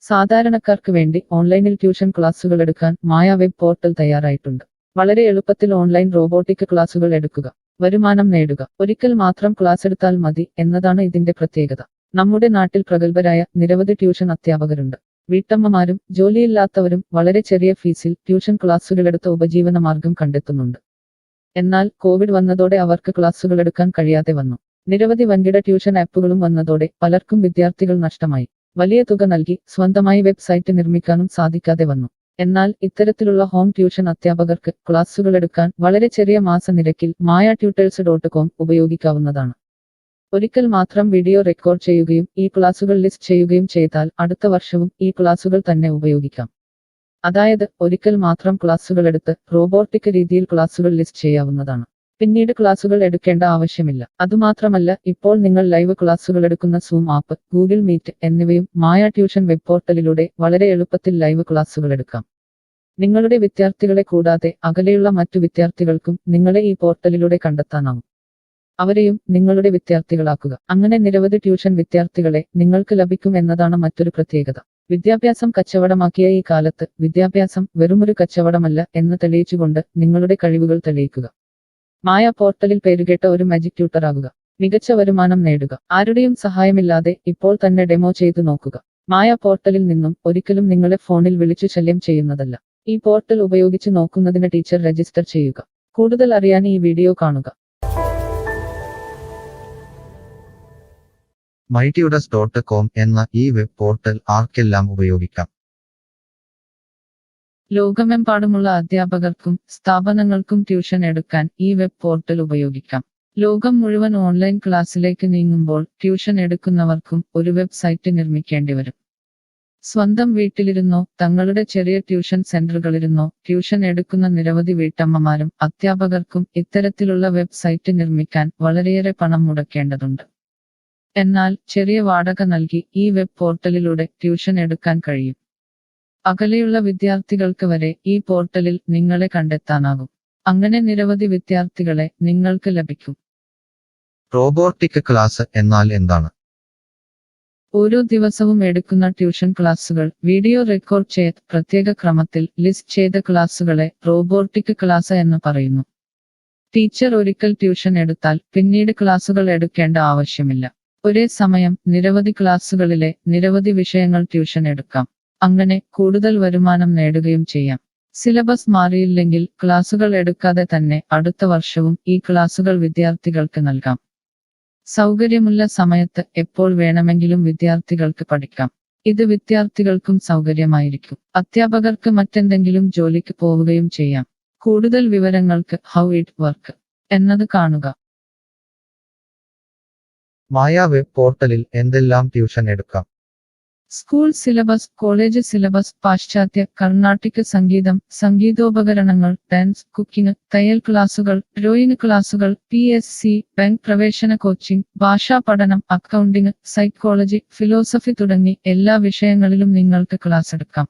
സാധാരണക്കാർക്ക് വേണ്ടി ഓൺലൈനിൽ ട്യൂഷൻ ക്ലാസുകൾ എടുക്കാൻ മായ വെബ് പോർട്ടൽ തയ്യാറായിട്ടുണ്ട്. വളരെ എളുപ്പത്തിൽ ഓൺലൈൻ റോബോട്ടിക് ക്ലാസുകൾ എടുക്കുക, വരുമാനം നേടുക. ഒരിക്കൽ മാത്രം ക്ലാസ് എടുത്താൽ മതി എന്നതാണ് ഇതിന്റെ പ്രത്യേകത. നമ്മുടെ നാട്ടിൽ പ്രഗത്ഭരായ നിരവധി ട്യൂഷൻ അധ്യാപകരുണ്ട്. വീട്ടമ്മമാരും ജോലിയില്ലാത്തവരും വളരെ ചെറിയ ഫീസിൽ ട്യൂഷൻ ക്ലാസുകളെടുത്ത് ഉപജീവന മാർഗം കണ്ടെത്തുന്നുണ്ട്. എന്നാൽ കോവിഡ് വന്നതോടെ അവർക്ക് ക്ലാസുകൾ എടുക്കാൻ കഴിയാതെ വന്നു. നിരവധി വൻകിട ട്യൂഷൻ ആപ്പുകളും വന്നതോടെ പലർക്കും വിദ്യാർത്ഥികൾ നഷ്ടമായി. വലിയ തുക നൽകി സ്വന്തമായി വെബ്സൈറ്റ് നിർമ്മിക്കാനും സാധിക്കാതെ വന്നു. എന്നാൽ ഇത്തരത്തിലുള്ള ഹോം ട്യൂഷൻ അധ്യാപകർക്ക് ക്ലാസുകൾ എടുക്കാൻ വളരെ ചെറിയ മാസ നിരക്കിൽ mayatutors.com ഉപയോഗിക്കാവുന്നതാണ്. ഒരിക്കൽ മാത്രം വീഡിയോ റെക്കോർഡ് ചെയ്യുകയും ഈ ക്ലാസുകൾ ലിസ്റ്റ് ചെയ്യുകയും ചെയ്താൽ അടുത്ത വർഷവും ഈ ക്ലാസുകൾ തന്നെ ഉപയോഗിക്കാം. അതായത് ഒരിക്കൽ മാത്രം ക്ലാസുകൾ എടുത്ത് റോബോട്ടിക് രീതിയിൽ ക്ലാസുകൾ ലിസ്റ്റ് ചെയ്യാവുന്നതാണ്. പിന്നീട് ക്ലാസുകൾ എടുക്കേണ്ട ആവശ്യമില്ല. അതുമാത്രമല്ല, ഇപ്പോൾ നിങ്ങൾ ലൈവ് ക്ലാസുകൾ എടുക്കുന്ന സൂം ആപ്പ്, ഗൂഗിൾ മീറ്റ് എന്നിവയും മായ ട്യൂഷൻ വെബ് പോർട്ടലിലൂടെ വളരെ എളുപ്പത്തിൽ ലൈവ് ക്ലാസുകൾ എടുക്കാം. നിങ്ങളുടെ വിദ്യാർത്ഥികളെ കൂടാതെ അകലെയുള്ള മറ്റു വിദ്യാർത്ഥികൾക്കും നിങ്ങളെ ഈ പോർട്ടലിലൂടെ കണ്ടെത്താനാവും. അവരെയും നിങ്ങളുടെ വിദ്യാർത്ഥികളാക്കുക. അങ്ങനെ നിരവധി ട്യൂഷൻ വിദ്യാർത്ഥികളെ നിങ്ങൾക്ക് ലഭിക്കും എന്നതാണ് മറ്റൊരു പ്രത്യേകത. വിദ്യാഭ്യാസം കച്ചവടമാക്കിയ ഈ കാലത്ത് വിദ്യാഭ്യാസം വെറുമൊരു കച്ചവടമല്ല എന്ന് തെളിയിച്ചുകൊണ്ട് നിങ്ങളുടെ കഴിവുകൾ തെളിയിക്കുക. മായ പോർട്ടലിൽ പേരുകേട്ട ഒരു മാജിക് ട്യൂട്ടർ ആകുക. മികച്ച വരുമാനം നേടുക. ആരുടെയും സഹായമില്ലാതെ ഇപ്പോൾ തന്നെ ഡെമോ ചെയ്തു നോക്കുക. മായ പോർട്ടലിൽ നിന്നും ഒരിക്കലും നിങ്ങളെ ഫോണിൽ വിളിച്ചു ശല്യം ചെയ്യുന്നതല്ല. ഈ പോർട്ടൽ ഉപയോഗിച്ച് നോക്കുന്നതിന് ടീച്ചർ രജിസ്റ്റർ ചെയ്യുക. കൂടുതൽ അറിയാൻ ഈ വീഡിയോ കാണുക. mytutors.com എന്ന ഈ വെബ് പോർട്ടൽ ആർക്കെല്ലാം ഉപയോഗിക്കാം? ലോകമെമ്പാടുമുള്ള അധ്യാപകർക്കും സ്ഥാപനങ്ങൾക്കും ട്യൂഷൻ എടുക്കാൻ ഈ വെബ് പോർട്ടൽ ഉപയോഗിക്കാം. ലോകം മുഴുവൻ ഓൺലൈൻ ക്ലാസ്സിലേക്ക് നീങ്ങുമ്പോൾ ട്യൂഷൻ എടുക്കുന്നവർക്കും ഒരു വെബ്സൈറ്റ് നിർമ്മിക്കേണ്ടി വരും. സ്വന്തം വീട്ടിലിരുന്നോ തങ്ങളുടെ ചെറിയ ട്യൂഷൻ സെന്ററുകളിലിരുന്നോ ട്യൂഷൻ എടുക്കുന്ന നിരവധി വീട്ടമ്മമാരും അധ്യാപകർക്കും ഇത്തരത്തിലുള്ള വെബ്സൈറ്റ് നിർമ്മിക്കാൻ വളരെയേറെ പണം മുടക്കേണ്ടതുണ്ട്. എന്നാൽ ചെറിയ വാടക നൽകി ഈ വെബ് പോർട്ടലിലൂടെ ട്യൂഷൻ എടുക്കാൻ കഴിയും. അകലെയുള്ള വിദ്യാർത്ഥികൾക്ക് വരെ ഈ പോർട്ടലിൽ നിങ്ങളെ കണ്ടെത്താനാകും. അങ്ങനെ നിരവധി വിദ്യാർത്ഥികളെ നിങ്ങൾക്ക് ലഭിക്കും. റോബോട്ടിക് ക്ലാസ് എന്നാൽ എന്താണ്? ഓരോ ദിവസവും എടുക്കുന്ന ട്യൂഷൻ ക്ലാസുകൾ വീഡിയോ റെക്കോർഡ് ചെയ്ത് പ്രത്യേക ക്രമത്തിൽ ലിസ്റ്റ് ചെയ്ത ക്ലാസുകളെ റോബോട്ടിക് ക്ലാസ് എന്ന് പറയുന്നു. ടീച്ചർ ഒരിക്കൽ ട്യൂഷൻ എടുത്താൽ പിന്നീട് ക്ലാസുകൾ എടുക്കേണ്ട ആവശ്യമില്ല. ഒരേ സമയം നിരവധി ക്ലാസുകളിലെ നിരവധി വിഷയങ്ങൾ ട്യൂഷൻ എടുക്കാം. അങ്ങനെ കൂടുതൽ വരുമാനം നേടുകയും ചെയ്യാം. സിലബസ് മാറിയില്ലെങ്കിൽ ക്ലാസുകൾ എടുക്കാതെ തന്നെ അടുത്ത വർഷവും ഈ ക്ലാസുകൾ വിദ്യാർത്ഥികൾക്ക് നൽകാം. സൗകര്യമുള്ള സമയത്ത് എപ്പോൾ വേണമെങ്കിലും വിദ്യാർത്ഥികൾക്ക് പഠിക്കാം. ഇത് വിദ്യാർത്ഥികൾക്കും സൗകര്യമായിരിക്കും. അധ്യാപകർക്ക് മറ്റെന്തെങ്കിലും ജോലിക്ക് പോവുകയും ചെയ്യാം. കൂടുതൽ വിവരങ്ങൾക്ക് ഹൗ ഇറ്റ് വർക്ക് എന്നത് കാണുക. മായ വെബ് പോർട്ടലിൽ എന്തെല്ലാം ട്യൂഷൻ എടുക്കാം? സ്കൂൾ സിലബസ്, കോളേജ് സിലബസ്, പാശ്ചാത്യ, കർണാട്ടിക് സംഗീതം, സംഗീതോപകരണങ്ങൾ, ഡാൻസ്, കുക്കിംഗ്, തയ്യൽ ക്ലാസുകൾ, ഡ്രോയിങ് ക്ലാസുകൾ, PSC, ബാങ്ക് പ്രവേശന കോച്ചിംഗ്, ഭാഷാ പഠനം, അക്കൗണ്ടിംഗ്, സൈക്കോളജി, ഫിലോസഫി തുടങ്ങി എല്ലാ വിഷയങ്ങളിലും നിങ്ങൾക്ക് ക്ലാസ് എടുക്കാം.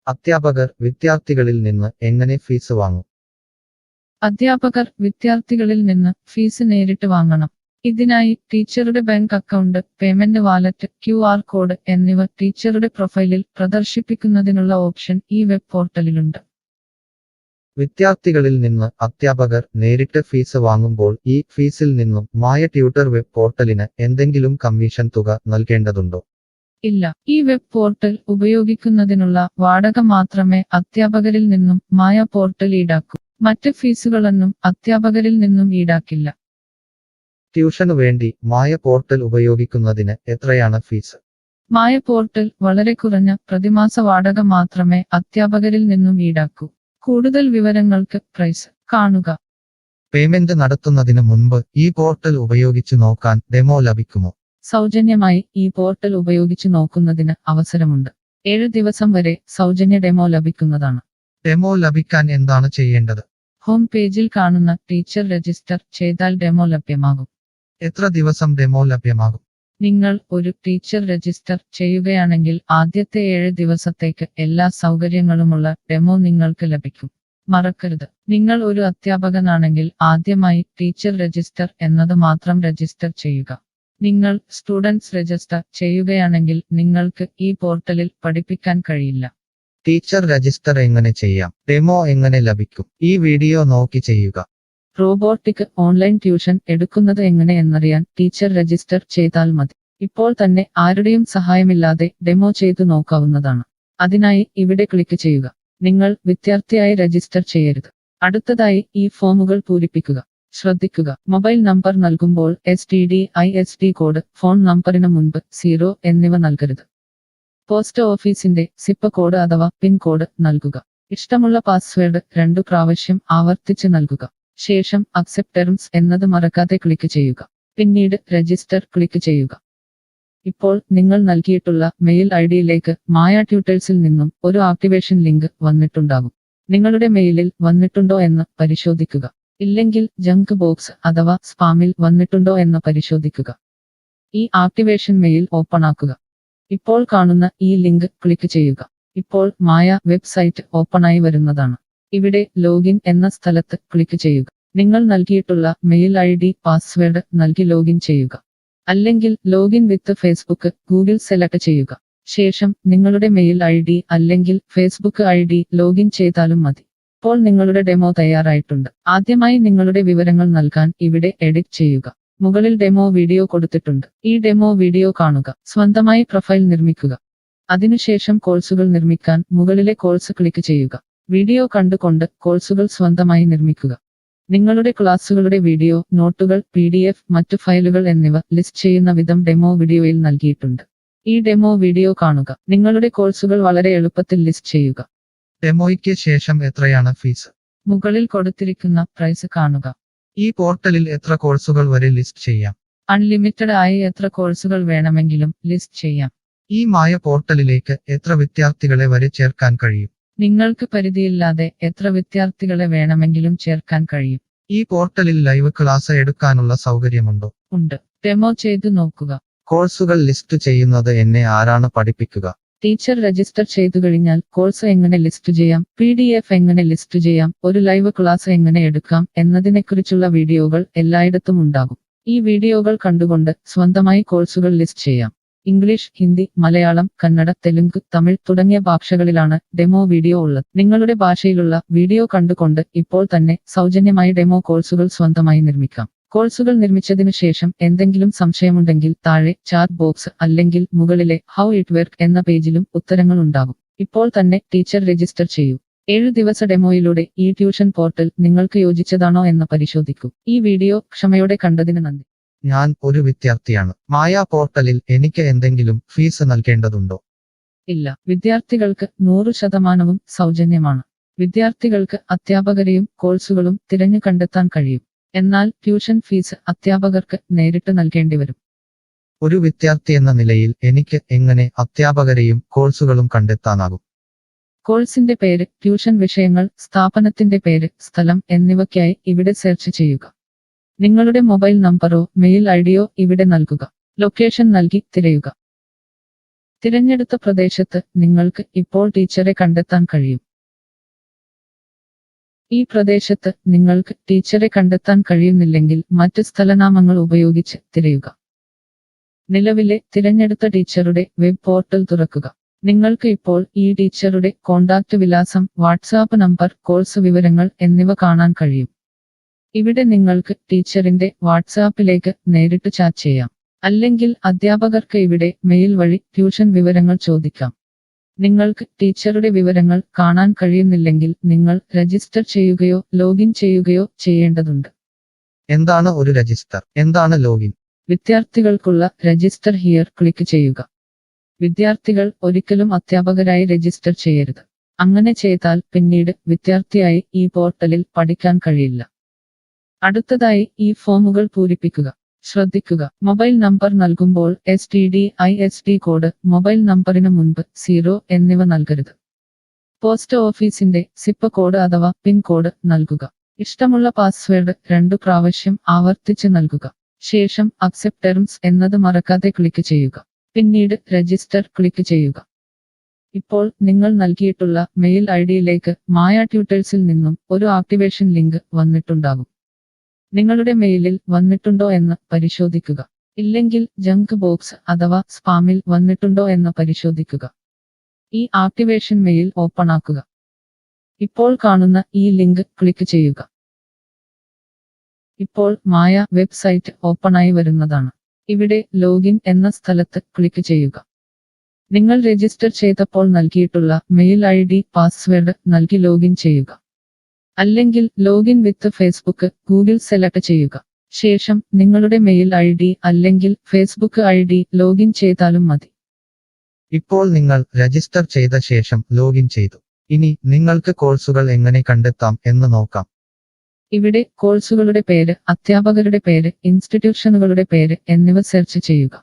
അധ്യാപകർ വിദ്യാർത്ഥികളിൽ നിന്ന് എങ്ങനെ ഫീസ് വാങ്ങും? അധ്യാപകർ വിദ്യാർത്ഥികളിൽ നിന്ന് ഫീസ് നേരിട്ട് വാങ്ങണം. ഇതിനായി ടീച്ചറുടെ bank account, payment wallet, QR code എന്നിവ ടീച്ചറുടെ പ്രൊഫൈലിൽ പ്രദർശിപ്പിക്കുന്നതിനുള്ള ഓപ്ഷൻ ഈ വെബ് പോർട്ടലിലുണ്ട്. വിദ്യാർത്ഥികളിൽ നിന്ന് അധ്യാപകർ നേരിട്ട് ഫീസ് വാങ്ങുമ്പോൾ ഈ ഫീസിൽ നിന്നും മായ ട്യൂട്ടർ വെബ് പോർട്ടലിന് എന്തെങ്കിലും കമ്മീഷൻ തുക നൽകേണ്ടതുണ്ടോ? ഇല്ല. ഈ വെബ് പോർട്ടൽ ഉപയോഗിക്കുന്നതിനുള്ള വാടക മാത്രമേ അധ്യാപകരിൽ നിന്നും മായ പോർട്ടൽ ഈടാക്കൂ. മറ്റ് ഫീസുകളൊന്നും അധ്യാപകരിൽ നിന്നും ഈടാക്കില്ല. ട്യൂഷനു വേണ്ടി മായ പോർട്ടൽ ഉപയോഗിക്കുന്നതിന് എത്രയാണ് ഫീസ്? മായ പോർട്ടൽ വളരെ കുറഞ്ഞ പ്രതിമാസ വാടക മാത്രമേ അധ്യാപകരിൽ നിന്നും ഈടാക്കൂ. കൂടുതൽ വിവരങ്ങൾക്ക് പ്രൈസ് കാണുക. പേയ്മെന്റ് നടത്തുന്നതിന് മുൻപ് ഈ പോർട്ടൽ ഉപയോഗിച്ചു നോക്കാൻ ഡെമോ ലഭിക്കുമോ? സൗജന്യമായി ഈ പോർട്ടൽ ഉപയോഗിച്ചു നോക്കുന്നതിന് അവസരമുണ്ട്. 7 ദിവസം വരെ സൗജന്യ ഡെമോ ലഭിക്കുന്നതാണ്. ഡെമോ ലഭിക്കാൻ എന്താണ് ചെയ്യേണ്ടത്? ഹോം പേജിൽ കാണുന്ന ടീച്ചർ രജിസ്റ്റർ ചെയ്താൽ ഡെമോ ലഭ്യമാകും. എത്ര ദിവസം ഡെമോ ലഭ്യമാകും? നിങ്ങൾ ഒരു ടീച്ചർ രജിസ്റ്റർ ചെയ്യുകയാണെങ്കിൽ ആദ്യത്തെ 7 ദിവസത്തേക്ക് എല്ലാ സൗകര്യങ്ങളുമുള്ള ഡെമോ നിങ്ങൾക്ക് ലഭിക്കും. മറക്കരുത്, നിങ്ങൾ ഒരു അധ്യാപകനാണെങ്കിൽ ആദ്യമായി ടീച്ചർ രജിസ്റ്റർ എന്നത് മാത്രം രജിസ്റ്റർ ചെയ്യുക. നിങ്ങൾ സ്റ്റുഡൻസ് രജിസ്റ്റർ ചെയ്യുകയാണെങ്കിൽ നിങ്ങൾക്ക് ഈ പോർട്ടലിൽ പഠിപ്പിക്കാൻ കഴിയില്ല. ടീച്ചർ രജിസ്റ്റർ എങ്ങനെ ചെയ്യാം? ഡെമോ എങ്ങനെ ലഭിക്കും? ഈ വീഡിയോ നോക്കി ചെയ്യുക. റോബോട്ടിക് ഓൺലൈൻ ട്യൂഷൻ എടുക്കുന്നത് എങ്ങനെ എന്നറിയാൻ ടീച്ചർ രജിസ്റ്റർ ചെയ്താൽ മതി. ഇപ്പോൾ തന്നെ ആരുടെയും സഹായമില്ലാതെ ഡെമോ ചെയ്തു നോക്കാവുന്നതാണ്. അതിനായി ഇവിടെ ക്ലിക്ക് ചെയ്യുക. നിങ്ങൾ വിദ്യാർത്ഥിയായി രജിസ്റ്റർ ചെയ്യരുത്. അടുത്തതായി ഈ ഫോമുകൾ പൂരിപ്പിക്കുക. ശ്രദ്ധിക്കുക, മൊബൈൽ നമ്പർ നൽകുമ്പോൾ STD/ISD കോഡ്, ഫോൺ നമ്പറിന് മുൻപ് 0 എന്നിവ നൽകരുത്. പോസ്റ്റ് ഓഫീസിന്റെ സിപ്പ് കോഡ് അഥവാ പിൻ കോഡ് നൽകുക. ഇഷ്ടമുള്ള പാസ്വേഡ് 2 പ്രാവശ്യം ആവർത്തിച്ച് നൽകുക. ശേഷം അക്സെപ്റ്റ് ടേംസ് എന്നത് മറക്കാതെ ക്ലിക്ക് ചെയ്യുക. പിന്നീട് രജിസ്റ്റർ ക്ലിക്ക് ചെയ്യുക. ഇപ്പോൾ നിങ്ങൾ നൽകിയിട്ടുള്ള മെയിൽ ഐഡിയിലേക്ക് മായ ട്യൂട്ടേഴ്സിൽ നിന്നും ഒരു ആക്ടിവേഷൻ ലിങ്ക് വന്നിട്ടുണ്ടാകും. നിങ്ങളുടെ മെയിലിൽ വന്നിട്ടുണ്ടോ എന്ന് പരിശോധിക്കുക. ഇല്ലെങ്കിൽ ജങ്ക് ബോക്സ് അഥവാ സ്പാമിൽ വന്നിട്ടുണ്ടോ എന്ന് പരിശോധിക്കുക. ഈ ആക്ടിവേഷൻ മെയിൽ ഓപ്പൺ ആക്കുക. ഇപ്പോൾ കാണുന്ന ഈ ലിങ്ക് ക്ലിക്ക് ചെയ്യുക. ഇപ്പോൾ മായ വെബ്സൈറ്റ് ഓപ്പണായി വരുന്നതാണ്. ഇവിടെ ലോഗിൻ എന്ന സ്ഥലത്ത് ക്ലിക്ക് ചെയ്യുക. നിങ്ങൾ നൽകിയിട്ടുള്ള മെയിൽ ID, പാസ്വേഡ് നൽകി ലോഗിൻ ചെയ്യുക. അല്ലെങ്കിൽ ലോഗിൻ വിത്ത് ഫേസ്ബുക്ക്, ഗൂഗിൾ സെലക്ട് ചെയ്യുക. ശേഷം നിങ്ങളുടെ മെയിൽ ID അല്ലെങ്കിൽ ഫേസ്ബുക്ക് ID ലോഗിൻ ചെയ്താലും മതി. ഇപ്പോൾ നിങ്ങളുടെ ഡെമോ തയ്യാറായിട്ടുണ്ട്. ആദ്യമായി നിങ്ങളുടെ വിവരങ്ങൾ നൽകാൻ ഇവിടെ എഡിറ്റ് ചെയ്യുക. മുകളിൽ ഡെമോ വീഡിയോ കൊടുത്തിട്ടുണ്ട്. ഈ ഡെമോ വീഡിയോ കാണുക. സ്വന്തമായി പ്രൊഫൈൽ നിർമ്മിക്കുക. അതിനുശേഷം കോഴ്സുകൾ നിർമ്മിക്കാൻ മുകളിലെ കോഴ്സ് ക്ലിക്ക് ചെയ്യുക. വീഡിയോ കണ്ടുകൊണ്ട് കോഴ്സുകൾ സ്വന്തമായി നിർമ്മിക്കുക. നിങ്ങളുടെ ക്ലാസുകളുടെ വീഡിയോ, നോട്ടുകൾ, PDF, മറ്റു ഫയലുകൾ എന്നിവ ലിസ്റ്റ് ചെയ്യുന്ന വിധം ഡെമോ വീഡിയോയിൽ നൽകിയിട്ടുണ്ട്. ഈ ഡെമോ വീഡിയോ കാണുക. നിങ്ങളുടെ കോഴ്സുകൾ വളരെ എളുപ്പത്തിൽ ലിസ്റ്റ് ചെയ്യുക. ഡെമോയ്ക്ക് ശേഷം എത്രയാണ് ഫീസ്? മുകളിൽ കൊടുത്തിരിക്കുന്ന പ്രൈസ് കാണുക. ഈ പോർട്ടലിൽ എത്ര കോഴ്സുകൾ വരെ ലിസ്റ്റ് ചെയ്യാം? അൺലിമിറ്റഡ് ആയി എത്ര കോഴ്സുകൾ വേണമെങ്കിലും ലിസ്റ്റ് ചെയ്യാം. ഈ മായ പോർട്ടലിലേക്ക് എത്ര വിദ്യാർത്ഥികളെ വരെ ചേർക്കാൻ കഴിയും? നിങ്ങൾക്ക് പരിധിയില്ലാതെ എത്ര വിദ്യാർത്ഥികളെ വേണമെങ്കിലും ചേർക്കാൻ കഴിയും. ഈ പോർട്ടലിൽ ലൈവ് ക്ലാസ് എടുക്കാനുള്ള സൗകര്യമുണ്ടോ? ഉണ്ട്. ഡെമോ ചെയ്തു നോക്കുക. കോഴ്സുകൾ ലിസ്റ്റ് ചെയ്യുന്നത് എന്നെ ആരാണ് പഠിപ്പിക്കുക? ടീച്ചർ രജിസ്റ്റർ ചെയ്തു കഴിഞ്ഞാൽ കോഴ്സ് എങ്ങനെ ലിസ്റ്റ് ചെയ്യാം, PDF എങ്ങനെ ലിസ്റ്റ് ചെയ്യാം, ഒരു ലൈവ് ക്ലാസ് എങ്ങനെ എടുക്കാം എന്നതിനെക്കുറിച്ചുള്ള വീഡിയോകൾ എല്ലായിടത്തും ഉണ്ടാകും. ഈ വീഡിയോകൾ കണ്ടുകൊണ്ട് സ്വന്തമായി കോഴ്സുകൾ ലിസ്റ്റ് ചെയ്യാം. ഇംഗ്ലീഷ്, ഹിന്ദി, മലയാളം, കന്നഡ, തെലുങ്ക്, തമിഴ് തുടങ്ങിയ ഭാഷകളിലാണ് ഡെമോ വീഡിയോ ഉള്ളത്. നിങ്ങളുടെ ഭാഷയിലുള്ള വീഡിയോ കണ്ടുകൊണ്ട് ഇപ്പോൾ തന്നെ സൗജന്യമായി ഡെമോ കോഴ്സുകൾ സ്വന്തമായി നിർമ്മിക്കാം. കോഴ്സുകൾ നിർമ്മിച്ചതിനു ശേഷം എന്തെങ്കിലും സംശയമുണ്ടെങ്കിൽ താഴെ ചാറ്റ് ബോക്സ് അല്ലെങ്കിൽ മുകളിലെ ഹൗ ഇറ്റ് വർക്ക് എന്ന പേജിലും ഉത്തരങ്ങൾ ഉണ്ടാകും. ഇപ്പോൾ തന്നെ ടീച്ചർ രജിസ്റ്റർ ചെയ്യൂ. 7 ദിവസ ഡെമോയിലൂടെ ഈ ട്യൂഷൻ പോർട്ടൽ നിങ്ങൾക്ക് യോജിച്ചതാണോ എന്ന് പരിശോധിക്കൂ. ഈ വീഡിയോ ക്ഷമയോടെ കണ്ടതിന് നന്ദി. ഞാൻ ഒരു വിദ്യാർത്ഥിയാണ്. മായ പോർട്ടലിൽ എനിക്ക് എന്തെങ്കിലും ഫീസ് നൽകേണ്ടതുണ്ടോ? ഇല്ല. വിദ്യാർത്ഥികൾക്ക് 100% സൗജന്യമാണ്. വിദ്യാർത്ഥികൾക്ക് അധ്യാപകരെയും കോഴ്സുകളും തിരഞ്ഞു കണ്ടെത്താൻ കഴിയും. എന്നാൽ ട്യൂഷൻ ഫീസ് അധ്യാപകർക്ക് നേരിട്ട് നൽകേണ്ടി വരും. ഒരു വിദ്യാർത്ഥി എന്ന നിലയിൽ എനിക്ക് എങ്ങനെ അധ്യാപകരെയും കോഴ്സുകളും കണ്ടെത്താനാകും? കോഴ്സിന്റെ പേര്, ട്യൂഷൻ വിഷയങ്ങൾ, സ്ഥാപനത്തിന്റെ പേര്, സ്ഥലം എന്നിവയ്ക്കായി ഇവിടെ സെർച്ച് ചെയ്യുക. നിങ്ങളുടെ മൊബൈൽ നമ്പറോ മെയിൽ ഐഡിയോ ഇവിടെ നൽകുക. ലൊക്കേഷൻ നൽകി തിരയുക. തിരഞ്ഞെടുത്ത പ്രദേശത്ത് നിങ്ങൾക്ക് ഇപ്പോൾ ടീച്ചറെ കണ്ടെത്താൻ കഴിയും. ഈ പ്രദേശത്ത് നിങ്ങൾക്ക് ടീച്ചറെ കണ്ടെത്താൻ കഴിയുന്നില്ലെങ്കിൽ മറ്റ് സ്ഥലനാമങ്ങൾ ഉപയോഗിച്ച് തിരയുക. നിലവിലെ തിരഞ്ഞെടുത്ത ടീച്ചറുടെ വെബ് പോർട്ടൽ തുറക്കുക. നിങ്ങൾക്ക് ഇപ്പോൾ ഈ ടീച്ചറുടെ കോൺടാക്റ്റ് വിലാസം, വാട്സാപ്പ് നമ്പർ, കോഴ്സ് വിവരങ്ങൾ എന്നിവ കാണാൻ കഴിയും. ഇവിടെ നിങ്ങൾക്ക് ടീച്ചറിന്റെ വാട്സാപ്പിലേക്ക് നേരിട്ട് ചാറ്റ് ചെയ്യാം. അല്ലെങ്കിൽ അധ്യാപകർക്ക് ഇവിടെ മെയിൽ വഴി ട്യൂഷൻ വിവരങ്ങൾ ചോദിക്കാം. നിങ്ങൾക്ക് ടീച്ചറുടെ വിവരങ്ങൾ കാണാൻ കഴിയുന്നില്ലെങ്കിൽ നിങ്ങൾ രജിസ്റ്റർ ചെയ്യുകയോ ലോഗിൻ ചെയ്യുകയോ ചെയ്യേണ്ടതുണ്ട്. എന്താണ് ഒരു രജിസ്റ്റർ? എന്താണ് ലോഗിൻ? വിദ്യാർത്ഥികൾക്കുള്ള രജിസ്റ്റർ ഹിയർ ക്ലിക്ക് ചെയ്യുക. വിദ്യാർത്ഥികൾ ഒരിക്കലും അധ്യാപകരായി രജിസ്റ്റർ ചെയ്യരുത്. അങ്ങനെ ചെയ്താൽ പിന്നീട് വിദ്യാർത്ഥിയായി ഈ പോർട്ടലിൽ പഠിക്കാൻ കഴിയില്ല. അടുത്തതായി ഈ ഫോമുകൾ പൂരിപ്പിക്കുക. ശ്രദ്ധിക്കുക, മൊബൈൽ നമ്പർ നൽകുമ്പോൾ STD/ISD കോഡ്, മൊബൈൽ നമ്പറിന് മുൻപ് 0 എന്നിവ നൽകരുത്. പോസ്റ്റ് ഓഫീസിന്റെ സിപ്പ് കോഡ് അഥവാ പിൻ കോഡ് നൽകുക. ഇഷ്ടമുള്ള പാസ്വേഡ് 2 പ്രാവശ്യം ആവർത്തിച്ച് നൽകുക. ശേഷം അക്സെപ്റ്റ് ടേംസ് എന്നത് മറക്കാതെ ക്ലിക്ക് ചെയ്യുക. പിന്നീട് രജിസ്റ്റർ ക്ലിക്ക് ചെയ്യുക. ഇപ്പോൾ നിങ്ങൾ നൽകിയിട്ടുള്ള മെയിൽ ഐഡിയിലേക്ക് മായ ട്യൂട്ടേഴ്സിൽ നിന്നും ഒരു ആക്ടിവേഷൻ ലിങ്ക് വന്നിട്ടുണ്ടാകും. നിങ്ങളുടെ മെയിലിൽ വന്നിട്ടുണ്ടോ എന്ന് പരിശോധിക്കുക. ഇല്ലെങ്കിൽ ജങ്ക് ബോക്സ് അഥവാ സ്പാമിൽ വന്നിട്ടുണ്ടോ എന്ന് പരിശോധിക്കുക. ഈ ആക്ടിവേഷൻ മെയിൽ ഓപ്പൺ ആക്കുക. ഇപ്പോൾ കാണുന്ന ഈ ലിങ്ക് ക്ലിക്ക് ചെയ്യുക. ഇപ്പോൾ മായ വെബ്സൈറ്റ് ഓപ്പണായി വരുന്നതാണ്. ഇവിടെ ലോഗിൻ എന്ന സ്ഥലത്ത് ക്ലിക്ക് ചെയ്യുക. നിങ്ങൾ രജിസ്റ്റർ ചെയ്തപ്പോൾ നൽകിയിട്ടുള്ള മെയിൽ ID പാസ്വേഡ് നൽകി ലോഗിൻ ചെയ്യുക. അല്ലെങ്കിൽ ലോഗിൻ വിത്ത് ഫേസ്ബുക്ക് ഗൂഗിൾ സെലക്ട് ചെയ്യുക. ശേഷം നിങ്ങളുടെ മെയിൽ ID അല്ലെങ്കിൽ ഫേസ്ബുക്ക് ID ലോഗിൻ ചെയ്താലും മതി. ഇപ്പോൾ നിങ്ങൾ രജിസ്റ്റർ ചെയ്ത ശേഷം ലോഗിൻ ചെയ്തു. ഇനി നിങ്ങൾക്ക് കോഴ്സുകൾ എങ്ങനെ കണ്ടെത്താം എന്ന് നോക്കാം. ഇവിടെ കോഴ്സുകളുടെ പേര്, അധ്യാപകരുടെ പേര്, ഇൻസ്റ്റിറ്റ്യൂഷനുകളുടെ പേര് എന്നിവ സെർച്ച് ചെയ്യുക.